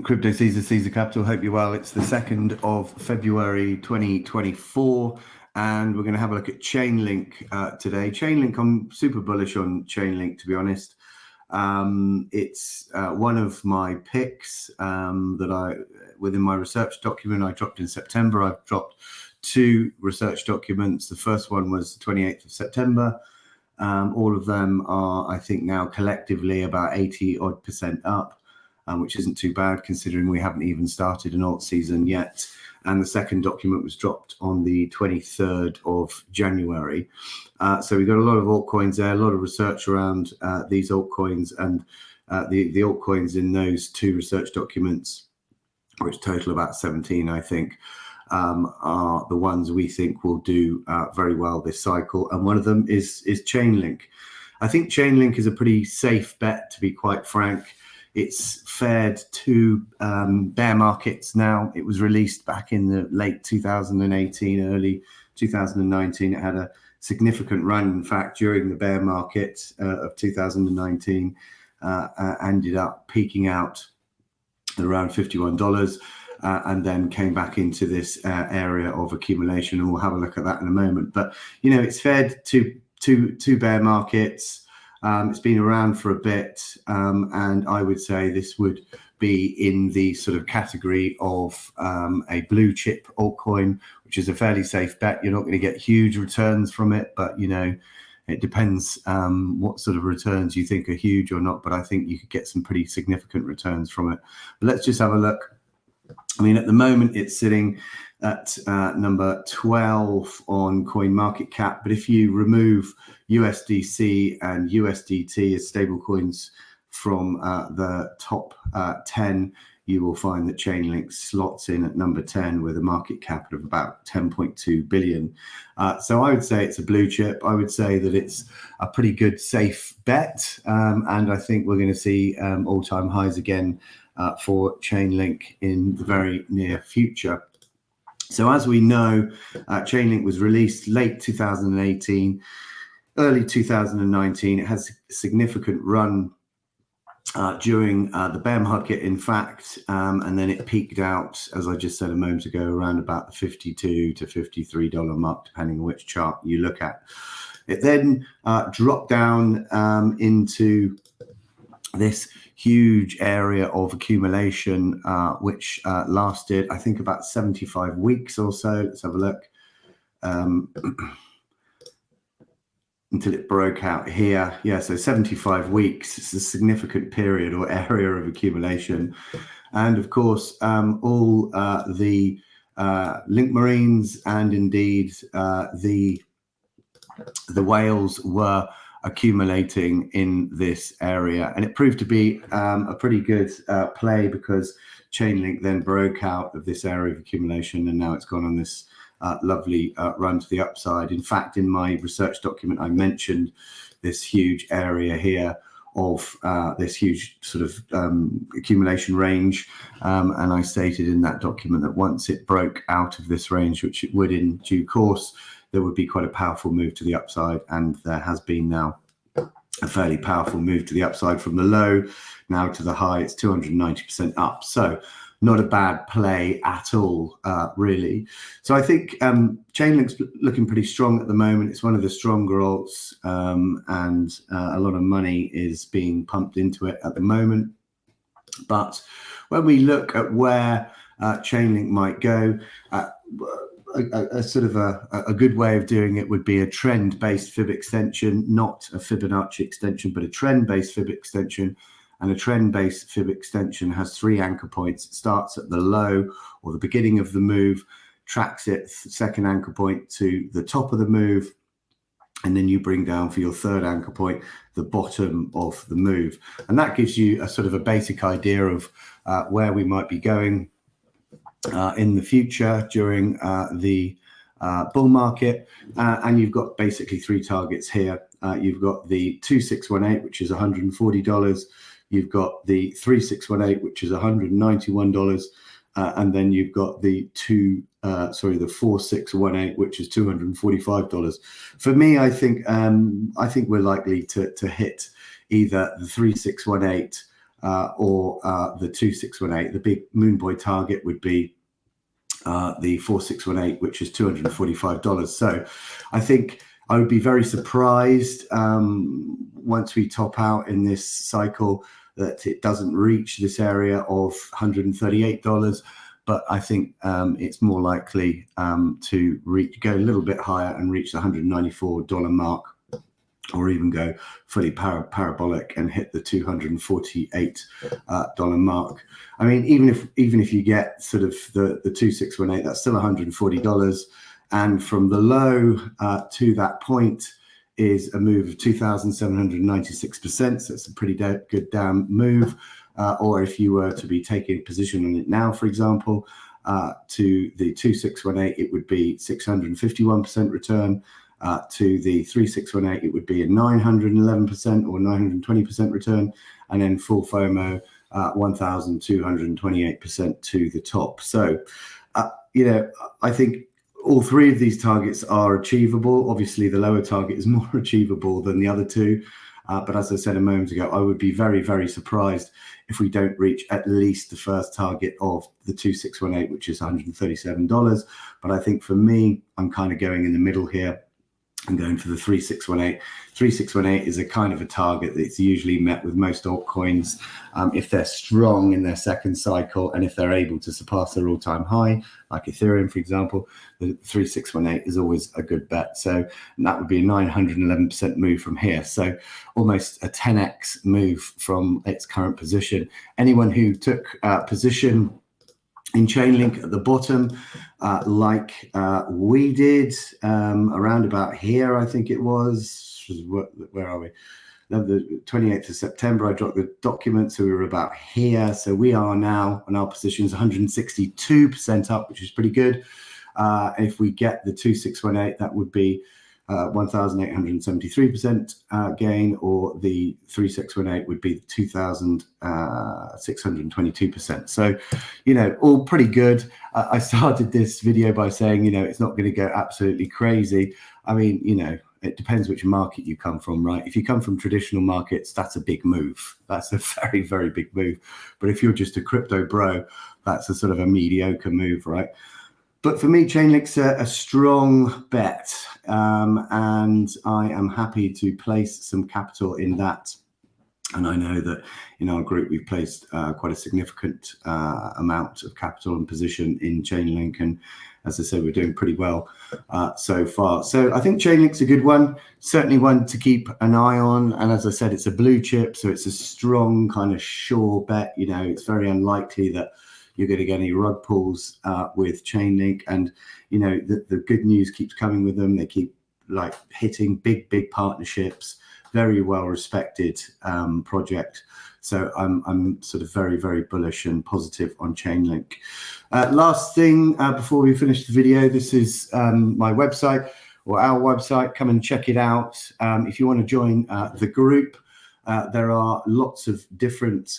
Crypto Caesar Capital. Hope you're well. It's the 2nd of February 2024, and we're going to have a look at Chainlink today. Chainlink, I'm super bullish on Chainlink, to be honest. It's one of my picks within my research document I dropped in September. I've dropped 2 research documents. The first one was the 28th of September. All of them are, I think, now collectively about 80% up. Which isn't too bad considering we haven't even started an alt season yet. And the second document was dropped on the 23rd of January. So we've got a lot of altcoins there, a lot of research around these altcoins, and the altcoins in those 2 research documents, which total about 17, I think, are the ones we think will do very well this cycle. And one of them is Chainlink. I think Chainlink is a pretty safe bet, to be quite frank. It's fared 2 bear markets now. It was released back in the late 2018, early 2019. It had a significant run. In fact, during the bear market of 2019, ended up peaking out at around $51 and then came back into this area of accumulation. And we'll have a look at that in a moment. But, you know, it's fared two bear markets. It's been around for a bit, and I would say this would be in the sort of category of a blue chip altcoin, which is a fairly safe bet. You're not going to get huge returns from it, but, you know, it depends what sort of returns you think are huge or not, but I think you could get some pretty significant returns from it. But let's just have a look. I mean, at the moment, it's sitting at number 12 on coinmarketcap. But if you remove USDC and USDT as stablecoins from the top 10, you will find that Chainlink slots in at number 10 with a market cap of about 10.2 billion. So I would say it's a blue chip. I would say that it's a pretty good safe bet. And I think we're going to see all-time highs again for Chainlink in the very near future. So as we know, Chainlink was released late 2018, early 2019. It has a significant run during the bear market, in fact, and then it peaked out, as I just said a moment ago, around about the $52 to $53 mark, depending on which chart you look at. It then dropped down into this huge area of accumulation, which lasted, I think, about 75 weeks or so. Let's have a look. Until it broke out here. Yeah, so 75 weeks. It's a significant period or area of accumulation. And of course, all the link marines and indeed the whales were accumulating in this area, and it proved to be a pretty good play, because Chainlink then broke out of this area of accumulation, and now it's gone on this lovely run to the upside. In fact, in my research document, I mentioned this huge area here of this huge sort of accumulation range, and I stated in that document that once it broke out of this range, which it would in due course, there would be quite a powerful move to the upside, and there has been now a fairly powerful move to the upside from the low now to the high. It's 290% up, so not a bad play at all, really. So I think Chainlink's looking pretty strong at the moment. It's one of the stronger alts, and a lot of money is being pumped into it at the moment. But when we look at where Chainlink might go, a sort of a good way of doing it would be a trend-based fib extension, not a Fibonacci extension, but a trend-based fib extension. And a trend-based fib extension has 3 anchor points. It starts at the low or the beginning of the move, tracks its second anchor point to the top of the move, and then you bring down for your third anchor point the bottom of the move. And that gives you a sort of a basic idea of where we might be going in the future during the bull market. And you've got basically 3 targets here. You've got the 2618, which is $140. You've got the 3618, which is $191. And then you've got the 4618, which is $245. For me, I think we're likely to hit either the 3618 or the 2618. The big moon boy target would be the 4618, which is $245. So I think I would be very surprised once we top out in this cycle that it doesn't reach this area of $138. But I think it's more likely to go a little bit higher and reach the $194 mark, or even go fully parabolic and hit the $248 mark. I mean, even if you get sort of the 2618, that's still $140. And from the low to that point is a move of 2,796%. So it's a pretty good damn move. Or if you were to be taking a position on it now, for example, to the 2618, it would be 651% return. To the 3618, it would be a 911% or 920% return, and then full FOMO, 1,228% to the top. So, I think all three of these targets are achievable. Obviously, the lower target is more achievable than the other two. But as I said a moment ago, I would be very, very surprised if we don't reach at least the first target of the 2618, which is $137. But I think for me, I'm kind of going in the middle here. I'm going for the 3618. 3618 is a kind of a target that's usually met with most altcoins if they're strong in their second cycle and if they're able to surpass their all-time high, like Ethereum, for example. The 3618 is always a good bet. So that would be a 911% move from here. So almost a 10x move from its current position. Anyone who took position in Chainlink at the bottom, like we did around about here, I think it was, where are we? The 28th of September, I dropped the document, so we were about here. So we are now, on our positions, 162% up, which is pretty good. If we get the 2618, that would be 1,873% gain, or the 3618 would be 2,622%. So, all pretty good. I started this video by saying, it's not going to go absolutely crazy. I mean, it depends which market you come from, right? If you come from traditional markets, that's a big move. That's a very, very big move. But if you're just a crypto bro, that's a sort of a mediocre move, right? But for me, Chainlink's a strong bet, and I am happy to place some capital in that. And I know that in our group, we've placed quite a significant amount of capital and position in Chainlink. And as I said, we're doing pretty well so far. So I think Chainlink's a good one, certainly one to keep an eye on. And as I said, it's a blue chip, so it's a strong kind of sure bet. It's very unlikely that you're going to get any rug pulls with Chainlink. And, the good news keeps coming with them. They keep hitting big partnerships, very well respected project. So I'm sort of very, very bullish and positive on Chainlink. Last thing before we finish the video, this is my website, or our website. Come and check it out. If you want to join the group, there are lots of different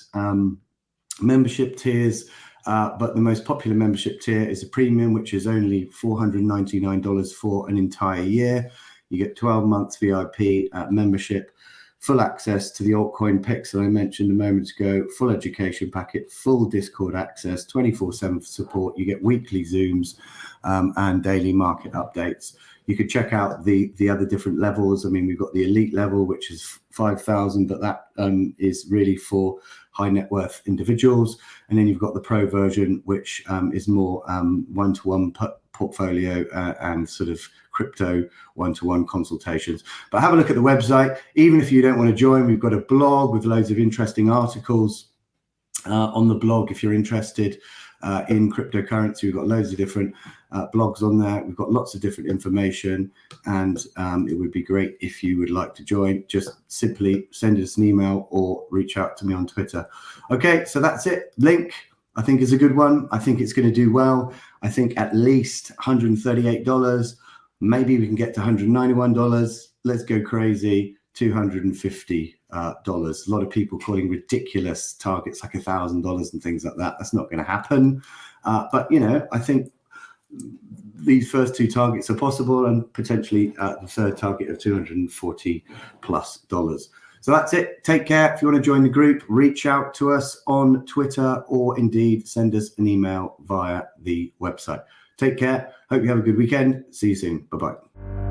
membership tiers. But the most popular membership tier is a premium, which is only $499 for an entire year. You get 12 months VIP membership, full access to the altcoin picks that I mentioned a moment ago, full education packet, full Discord access, 24/7 support. You get weekly Zooms and daily market updates. You could check out the other different levels. I mean, we've got the elite level, which is 5,000, but that is really for high net worth individuals. And then you've got the pro version, which is more one-to-one portfolio and sort of crypto one-to-one consultations. But have a look at the website. Even if you don't want to join, we've got a blog with loads of interesting articles on the blog. If you're interested in cryptocurrency, we've got loads of different blogs on there. We've got lots of different information, and it would be great if you would like to join. Just simply send us an email or reach out to me on Twitter. Okay, so that's it. Link, I think, is a good one. I think it's going to do well. I think at least $138. Maybe we can get to $191. Let's go crazy. $250. A lot of people calling ridiculous targets like $1,000 and things like that. That's not going to happen. But I think these first two targets are possible, and potentially the third target of $240+. So that's it. Take care. If you want to join the group, reach out to us on Twitter or indeed send us an email via the website. Take care. Hope you have a good weekend. See you soon. Bye-bye.